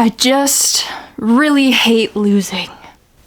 I just really hate losing.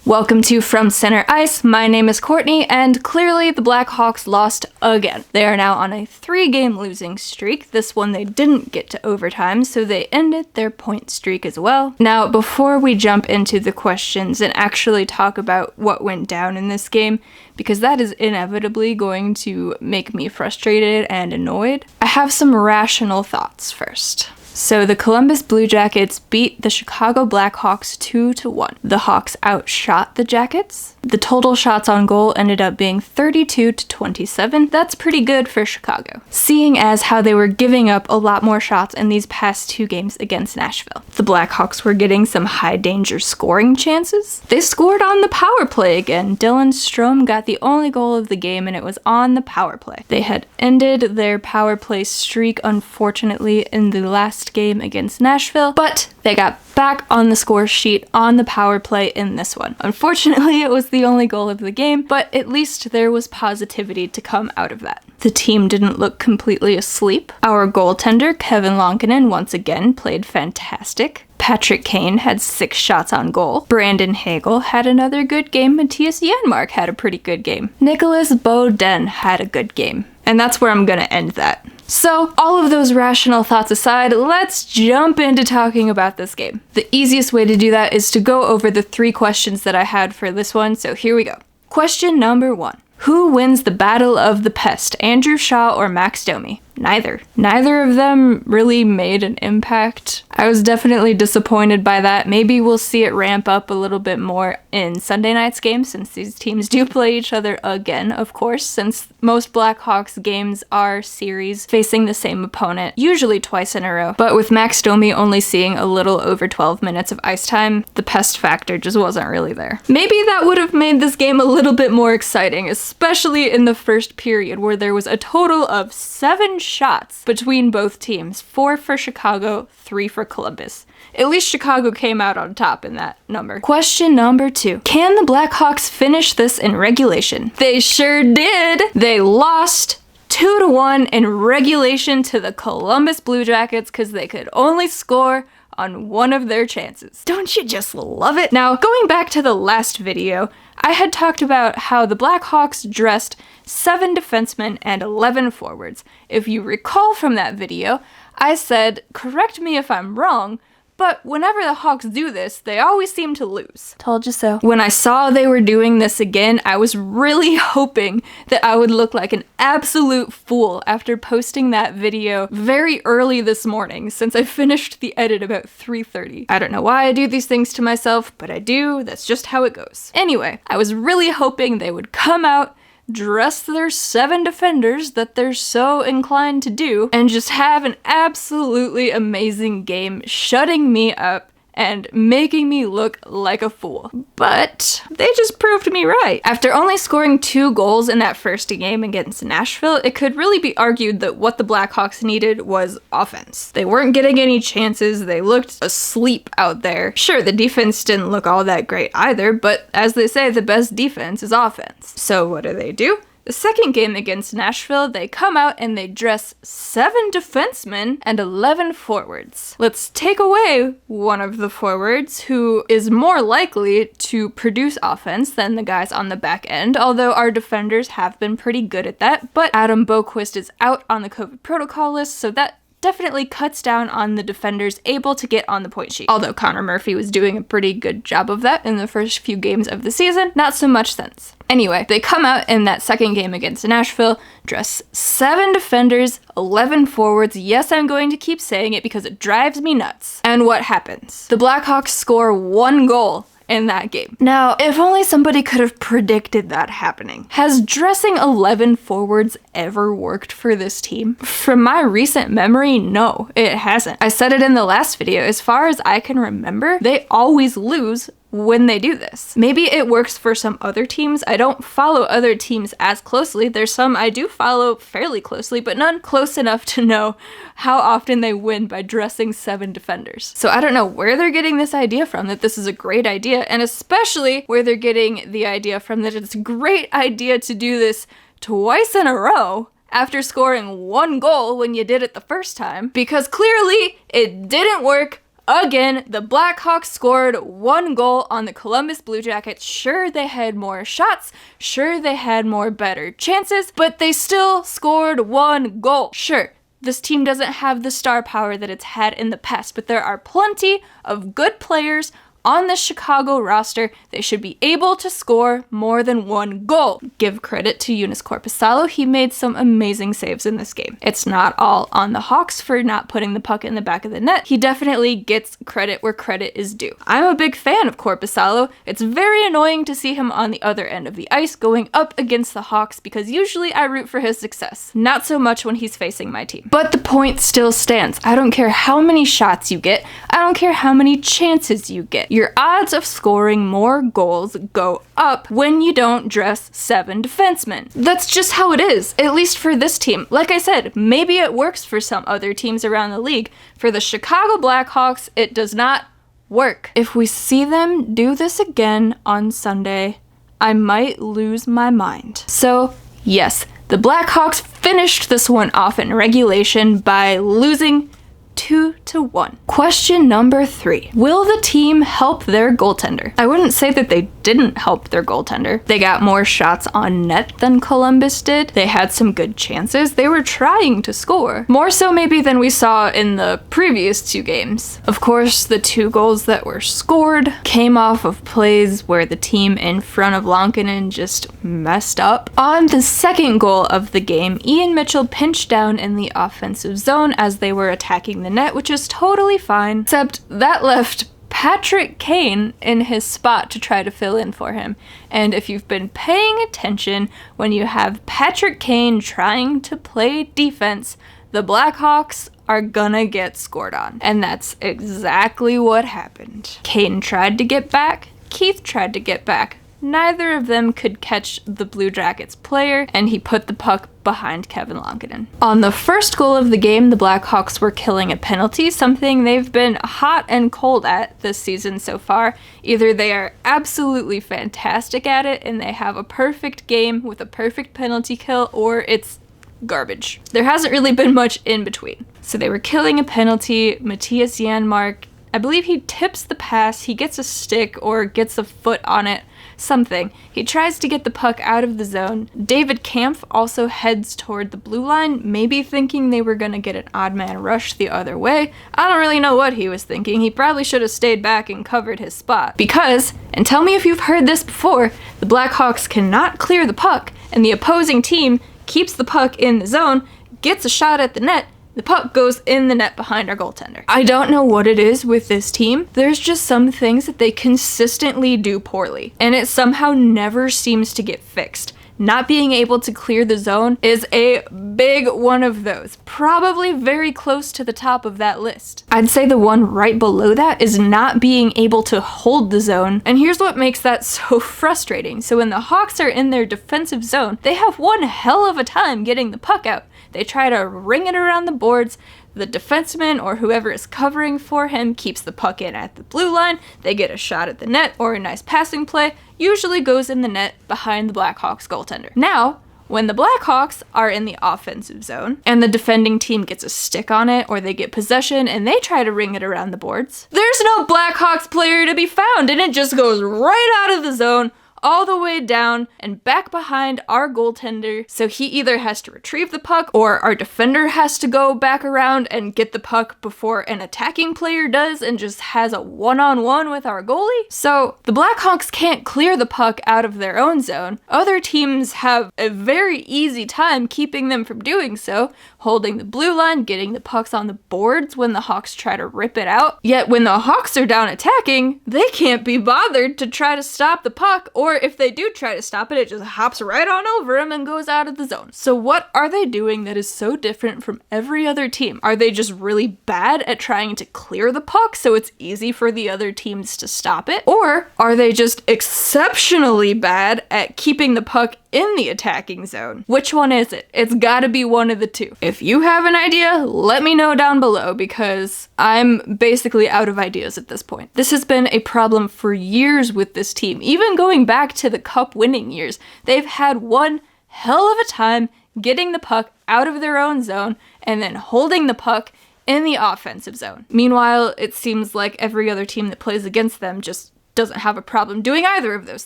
Welcome to From Center Ice. My name is Courtney, and clearly the Blackhawks lost again. They are now on a 3-game losing streak. This one they didn't get to overtime, so they ended their point streak as well. Now, before we jump into the questions and actually talk about what went down in this game, because that is inevitably going to make me frustrated and annoyed, I have some rational thoughts first. So the Columbus Blue Jackets beat the Chicago Blackhawks 2-1. The Hawks outshot the Jackets. The total shots on goal ended up being 32-27. That's pretty good for Chicago, seeing as how they were giving up a lot more shots in these past 2 games against Nashville. The Blackhawks were getting some high danger scoring chances. They scored on the power play again. Dylan Strome got the only goal of the game, and it was on the power play. They had ended their power play streak, unfortunately, in the last game against Nashville, but they got back on the score sheet on the power play in this one. Unfortunately, it was the only goal of the game, but at least there was positivity to come out of that. The team didn't look completely asleep. Our goaltender, Kevin Lankinen, once again played fantastic. Patrick Kane had 6 shots on goal. Brandon Hagel had another good game. Matthias Janmark had a pretty good game. Nicholas Beaudin had a good game. And that's where I'm gonna end that. So, all of those rational thoughts aside, let's jump into talking about this game. The easiest way to do that is to go over the 3 questions that I had for this one, so here we go. Question number 1. Who wins the Battle of the Pest, Andrew Shaw or Max Domi? Neither. Neither of them really made an impact. I was definitely disappointed by that. Maybe we'll see it ramp up a little bit more in Sunday night's game, since these teams do play each other again, of course, since most Blackhawks games are series facing the same opponent, usually twice in a row. But with Max Domi only seeing a little over 12 minutes of ice time, the pest factor just wasn't really there. Maybe that would have made this game a little bit more exciting, especially in the first period, where there was a total of 7 shots between both teams. 4 for Chicago, 3 for Columbus. At least Chicago came out on top in that number. Question number 2. Can the Blackhawks finish this in regulation? They sure did! They lost 2-1 in regulation to the Columbus Blue Jackets because they could only score on one of their chances. Don't you just love it? Now, going back to the last video, I had talked about how the Blackhawks dressed 7 defensemen and 11 forwards. If you recall from that video, I said, correct me if I'm wrong, but whenever the Hawks do this, they always seem to lose. Told you so. When I saw they were doing this again, I was really hoping that I would look like an absolute fool after posting that video very early this morning, since I finished the edit about 3:30. I don't know why I do these things to myself, but I do. That's just how it goes. Anyway, I was really hoping they would come out, dress their 7 defenders that they're so inclined to do, and just have an absolutely amazing game, shutting me up and making me look like a fool. But they just proved me right. After only scoring 2 goals in that first game against Nashville, it could really be argued that what the Blackhawks needed was offense. They weren't getting any chances, they looked asleep out there. Sure, the defense didn't look all that great either, but as they say, the best defense is offense. So what do? The second game against Nashville, they come out and they dress 7 defensemen and 11 forwards. Let's take away one of the forwards, who is more likely to produce offense than the guys on the back end, although our defenders have been pretty good at that. But Adam Boquist is out on the COVID protocol list, so that definitely cuts down on the defenders able to get on the point sheet. Although Connor Murphy was doing a pretty good job of that in the first few games of the season, not so much since. Anyway, they come out in that second game against Nashville, dress 7 defenders, 11 forwards. Yes, I'm going to keep saying it because it drives me nuts. And what happens? The Blackhawks score 1 goal in that game. Now, if only somebody could have predicted that happening. Has dressing 11 forwards ever worked for this team? From my recent memory, no, it hasn't. I said it in the last video. As far as I can remember, they always lose when they do this. Maybe it works for some other teams. I don't follow other teams as closely. There's some I do follow fairly closely, but none close enough to know how often they win by dressing 7 defenders. So I don't know where they're getting this idea from, that this is a great idea, and especially where they're getting the idea from that it's a great idea to do this twice in a row after scoring 1 goal when you did it the first time, because clearly it didn't work again. The Blackhawks scored 1 goal on the Columbus Blue Jackets. Sure, they had more shots. Sure, they had more better chances, but they still scored 1 goal. Sure, this team doesn't have the star power that it's had in the past, but there are plenty of good players on the Chicago roster. They should be able to score more than 1 goal. Give credit to Joonas Korpisalo. He made some amazing saves in this game. It's not all on the Hawks for not putting the puck in the back of the net. He definitely gets credit where credit is due. I'm a big fan of Korpisalo. It's very annoying to see him on the other end of the ice going up against the Hawks because usually I root for his success. Not so much when he's facing my team. But the point still stands. I don't care how many shots you get. I don't care how many chances you get. Your odds of scoring more goals go up when you don't dress 7 defensemen. That's just how it is, at least for this team. Like I said, maybe it works for some other teams around the league. For the Chicago Blackhawks, it does not work. If we see them do this again on Sunday, I might lose my mind. So, yes, the Blackhawks finished this one off in regulation by losing 2-1. Question number 3. Will the team help their goaltender? I wouldn't say that they didn't help their goaltender. They got more shots on net than Columbus did. They had some good chances. They were trying to score. More so maybe than we saw in the previous 2 games. Of course, the 2 goals that were scored came off of plays where the team in front of Lankinen just messed up. On the second goal of the game, Ian Mitchell pinched down in the offensive zone as they were attacking the net, which is totally fine, except that left Patrick Kane in his spot to try to fill in for him. And if you've been paying attention, when you have Patrick Kane trying to play defense, the Blackhawks are gonna get scored on. And that's exactly what happened. Kane tried to get back, Keith tried to get back. Neither of them could catch the Blue Jackets player, and he put the puck behind Kevin Lankinen. On the first goal of the game, the Blackhawks were killing a penalty, something they've been hot and cold at this season so far. Either they are absolutely fantastic at it and they have a perfect game with a perfect penalty kill, or it's garbage. There hasn't really been much in between. So they were killing a penalty. Matthias Janmark, I believe he tips the pass, he gets a stick or gets a foot on it, something. He tries to get the puck out of the zone. David Kampf also heads toward the blue line, maybe thinking they were gonna get an odd man rush the other way. I don't really know what he was thinking. He probably should have stayed back and covered his spot. Because, and tell me if you've heard this before, the Blackhawks cannot clear the puck, and the opposing team keeps the puck in the zone, gets a shot at the net, the puck goes in the net behind our goaltender. I don't know what it is with this team. There's just some things that they consistently do poorly, and it somehow never seems to get fixed. Not being able to clear the zone is a big one of those. Probably very close to the top of that list. I'd say the one right below that is not being able to hold the zone. And here's what makes that so frustrating. So when the Hawks are in their defensive zone, they have one hell of a time getting the puck out. They try to ring it around the boards. The defenseman or whoever is covering for him keeps the puck in at the blue line. They get a shot at the net or a nice passing play, usually goes in the net behind the Blackhawks goaltender. Now, when the Blackhawks are in the offensive zone and the defending team gets a stick on it or they get possession and they try to ring it around the boards, there's no Blackhawks player to be found and it just goes right out of the zone, all the way down and back behind our goaltender, so he either has to retrieve the puck or our defender has to go back around and get the puck before an attacking player does and just has a one-on-one with our goalie. So the Blackhawks can't clear the puck out of their own zone. Other teams have a very easy time keeping them from doing so, holding the blue line, getting the pucks on the boards when the Hawks try to rip it out. Yet when the Hawks are down attacking, they can't be bothered to try to stop the puck, or if they do try to stop it, it just hops right on over him and goes out of the zone. So what are they doing that is so different from every other team? Are they just really bad at trying to clear the puck so it's easy for the other teams to stop it? Or are they just exceptionally bad at keeping the puck in the attacking zone? Which one is it? It's gotta be one of the two. If you have an idea, let me know down below because I'm basically out of ideas at this point. This has been a problem for years with this team. Even going back to the cup winning years, they've had one hell of a time getting the puck out of their own zone and then holding the puck in the offensive zone. Meanwhile, it seems like every other team that plays against them just doesn't have a problem doing either of those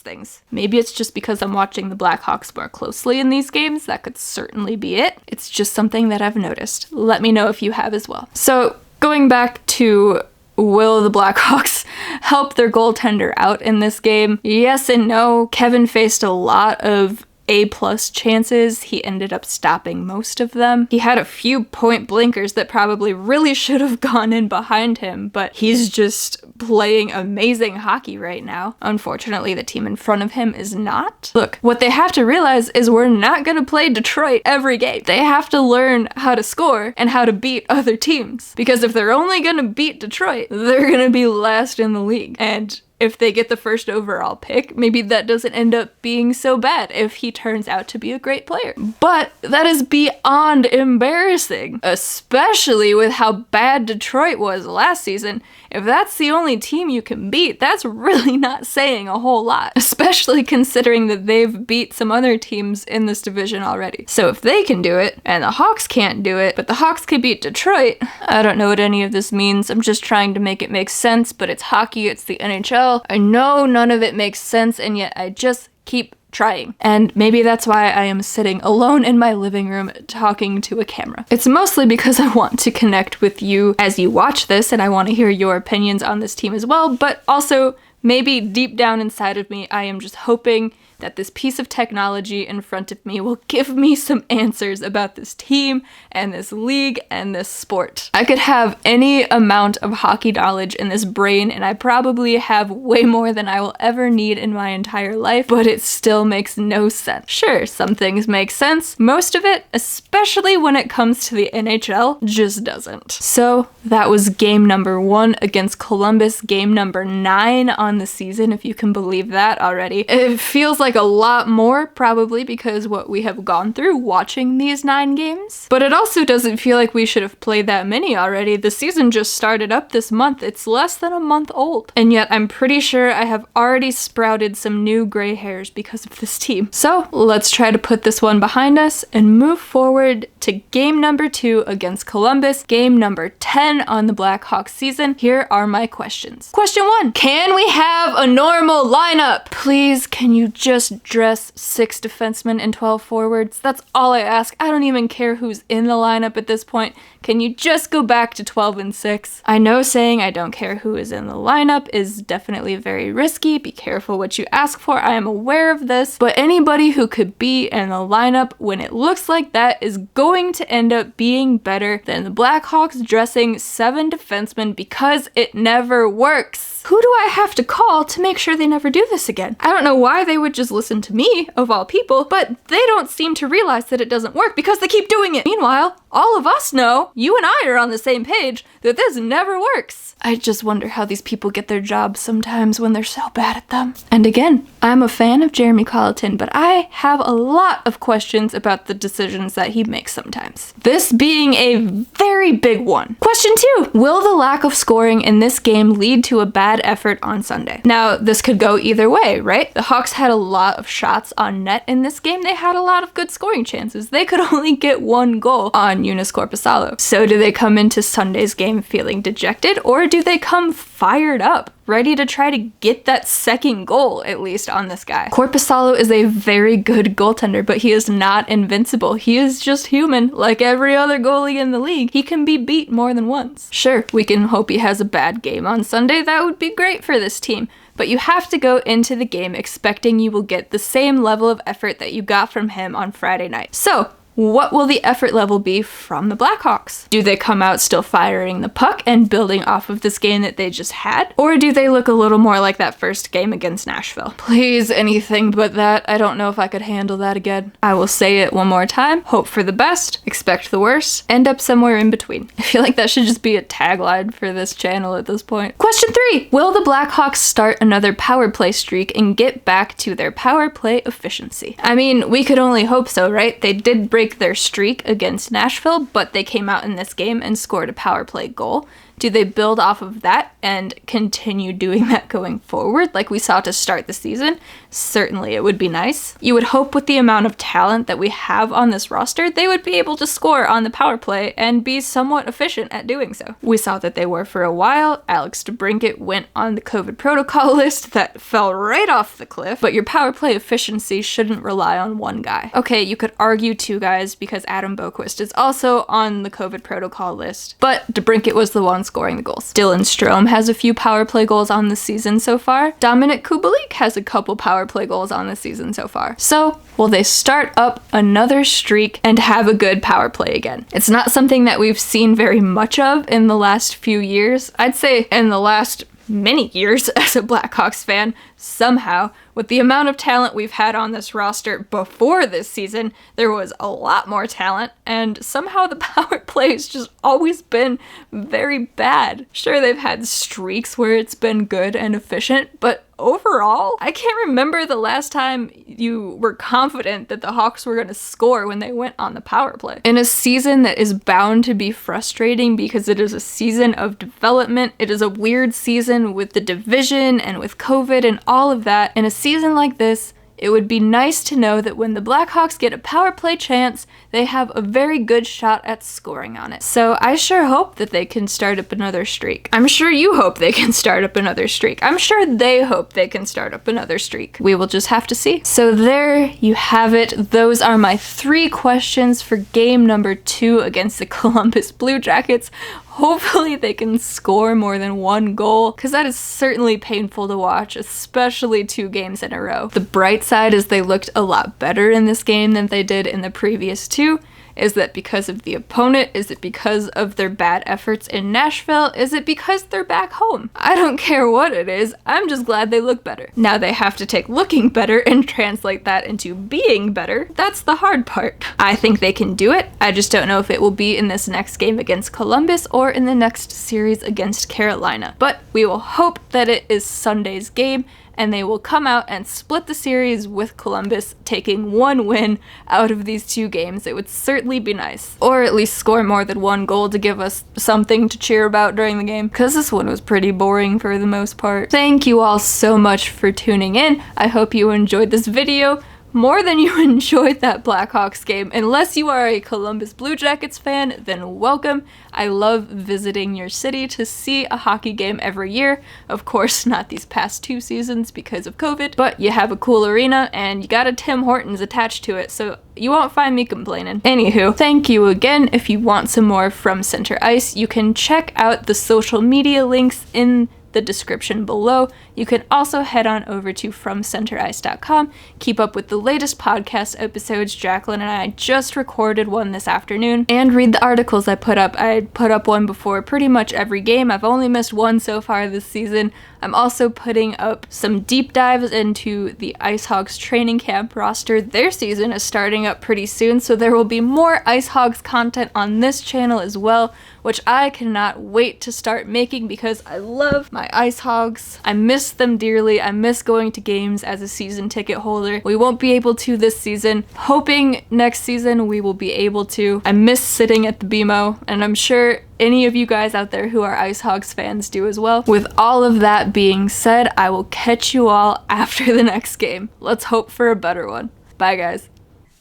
things. Maybe it's just because I'm watching the Blackhawks more closely in these games. That could certainly be it. It's just something that I've noticed. Let me know if you have as well. So going back to, will the Blackhawks help their goaltender out in this game? Yes and no. Kevin faced a lot of A-plus chances. He ended up stopping most of them. He had a few point blinkers that probably really should have gone in behind him, but he's just playing amazing hockey right now. Unfortunately, the team in front of him is not. Look, what they have to realize is we're not gonna play Detroit every game. They have to learn how to score and how to beat other teams. Because if they're only gonna beat Detroit, they're gonna be last in the league. And if they get the first overall pick, maybe that doesn't end up being so bad if he turns out to be a great player. But that is beyond embarrassing, especially with how bad Detroit was last season. If that's the only team you can beat, that's really not saying a whole lot, especially considering that they've beat some other teams in this division already. So if they can do it, and the Hawks can't do it, but the Hawks can beat Detroit, I don't know what any of this means. I'm just trying to make it make sense, but it's hockey, it's the NHL. I know none of it makes sense, and yet I just keep trying. And maybe that's why I am sitting alone in my living room talking to a camera. It's mostly because I want to connect with you as you watch this, and I want to hear your opinions on this team as well, but also maybe deep down inside of me, I am just hoping that this piece of technology in front of me will give me some answers about this team and this league and this sport. I could have any amount of hockey knowledge in this brain, and I probably have way more than I will ever need in my entire life, but it still makes no sense. Sure, some things make sense. Most of it, especially when it comes to the NHL, just doesn't. So that was game number 1 against Columbus, game number 9 on the season, if you can believe that already. It feels like a lot more, probably because what we have gone through watching these 9 games. But it also doesn't feel like we should have played that many already. The season just started up this month. It's less than a month old. And yet I'm pretty sure I have already sprouted some new gray hairs because of this team. So let's try to put this one behind us and move forward to game number 2 against Columbus, game number 10 on the Blackhawks season. Here are my questions. Question 1, can we have a normal lineup? Please, can you just dress 6 defensemen and 12 forwards? That's all I ask. I don't even care who's in the lineup at this point. Can you just go back to 12 and 6? I know saying I don't care who is in the lineup is definitely very risky. Be careful what you ask for. I am aware of this, but anybody who could be in the lineup when it looks like that is going to end up being better than the Blackhawks dressing 7 defensemen because it never works. Who do I have to call to make sure they never do this again? I don't know why they would just listen to me, of all people, but they don't seem to realize that it doesn't work because they keep doing it. Meanwhile, all of us know, you and I are on the same page, that this never works. I just wonder how these people get their jobs sometimes when they're so bad at them. And again, I'm a fan of Jeremy Colleton, but I have a lot of questions about the decisions that he makes sometimes. This being a very big one. Question 2, will the lack of scoring in this game lead to a bad effort on Sunday? Now, this could go either way, right? The Hawks had a lot of shots on net in this game. They had a lot of good scoring chances. They could only get 1 goal on Joonas Korpisalo. So do they come into Sunday's game feeling dejected, or do they come fired up, ready to try to get that second goal, at least, on this guy? Korpisalo is a very good goaltender, but he is not invincible. He is just human, like every other goalie in the league. He can be beat more than once. Sure, we can hope he has a bad game on Sunday. That would be great for this team. But you have to go into the game expecting you will get the same level of effort that you got from him on Friday night. So, what will the effort level be from the Blackhawks? Do they come out still firing the puck and building off of this game that they just had? Or do they look a little more like that first game against Nashville? Please, anything but that. I don't know if I could handle that again. I will say it one more time. Hope for the best, expect the worst, end up somewhere in between. I feel like that should just be a tagline for this channel at this point. Question 3, will the Blackhawks start another power play streak and get back to their power play efficiency? I mean, we could only hope so, right? They did break their streak against Nashville, but they came out in this game and scored a power play goal. Do they build off of that and continue doing that going forward like we saw to start the season? Certainly it would be nice. You would hope with the amount of talent that we have on this roster, they would be able to score on the power play and be somewhat efficient at doing so. We saw that they were for a while. Alex DeBrincat went on the COVID protocol list that fell right off the cliff, but your power play efficiency shouldn't rely on one guy. Okay, you could argue two guys because Adam Boquist is also on the COVID protocol list, but DeBrincat was the one scoring the goals. Dylan Strome has a few power play goals on the season so far. Dominic Kubalik has a couple power play goals on the season so far. So, will they start up another streak and have a good power play again? It's not something that we've seen very much of in the last few years. I'd say in the last many years as a Blackhawks fan, somehow, with the amount of talent we've had on this roster before this season, there was a lot more talent, and somehow the power play has just always been very bad. Sure, they've had streaks where it's been good and efficient, but overall, I can't remember the last time you were confident that the Hawks were going to score when they went on the power play. In a season that is bound to be frustrating because it is a season of development, it is a weird season with the division and with COVID and all of that. In a season like this, it would be nice to know that when the Blackhawks get a power play chance, they have a very good shot at scoring on it. So I sure hope that they can start up another streak. I'm sure you hope they can start up another streak. I'm sure they hope they can start up another streak. We will just have to see. So there you have it. Those are my 3 questions for game number 2 against the Columbus Blue Jackets. Hopefully they can score more than 1 goal, because that is certainly painful to watch, especially 2 games in a row. The bright side is they looked a lot better in this game than they did in the previous 2. Is that because of the opponent? Is it because of their bad efforts in Nashville? Is it because they're back home? I don't care what it is, I'm just glad they look better. Now they have to take looking better and translate that into being better. That's the hard part. I think they can do it. I just don't know if it will be in this next game against Columbus or in the next series against Carolina. But we will hope that it is Sunday's game and they will come out and split the series with Columbus, taking 1 win out of these 2 games. It would certainly be nice. Or at least score more than 1 goal to give us something to cheer about during the game, because this one was pretty boring for the most part. Thank you all so much for tuning in. I hope you enjoyed this video more than you enjoyed that Blackhawks game. Unless you are a Columbus Blue Jackets fan, then welcome. I love visiting your city to see a hockey game every year. Of course, not these past 2 seasons because of COVID, but you have a cool arena and you got a Tim Hortons attached to it, so you won't find me complaining. Anywho, thank you again. If you want some more From Center Ice, you can check out the social media links in the description below. You can also head on over to FromCenterIce.com. Keep up with the latest podcast episodes. Jacqueline and I just recorded one this afternoon, and read the articles I put up. I put up one before pretty much every game. I've only missed 1 so far this season. I'm also putting up some deep dives into the Ice Hogs training camp roster. Their season is starting up pretty soon, so there will be more Ice Hogs content on this channel as well, which I cannot wait to start making because I love my Ice Hogs. I miss them dearly. I miss going to games as a season ticket holder. We won't be able to this season. Hoping next season we will be able to. I miss sitting at the BMO, and I'm sure any of you guys out there who are Ice Hogs fans do as well. With all of that being said, I will catch you all after the next game. Let's hope for a better one. Bye, guys.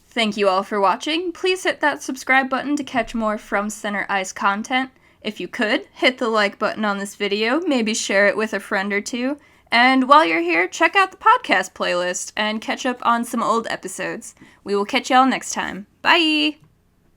Thank you all for watching. Please hit that subscribe button to catch more From Center Ice content. If you could, hit the like button on this video, maybe share it with a friend or 2. And while you're here, check out the podcast playlist and catch up on some old episodes. We will catch y'all next time. Bye!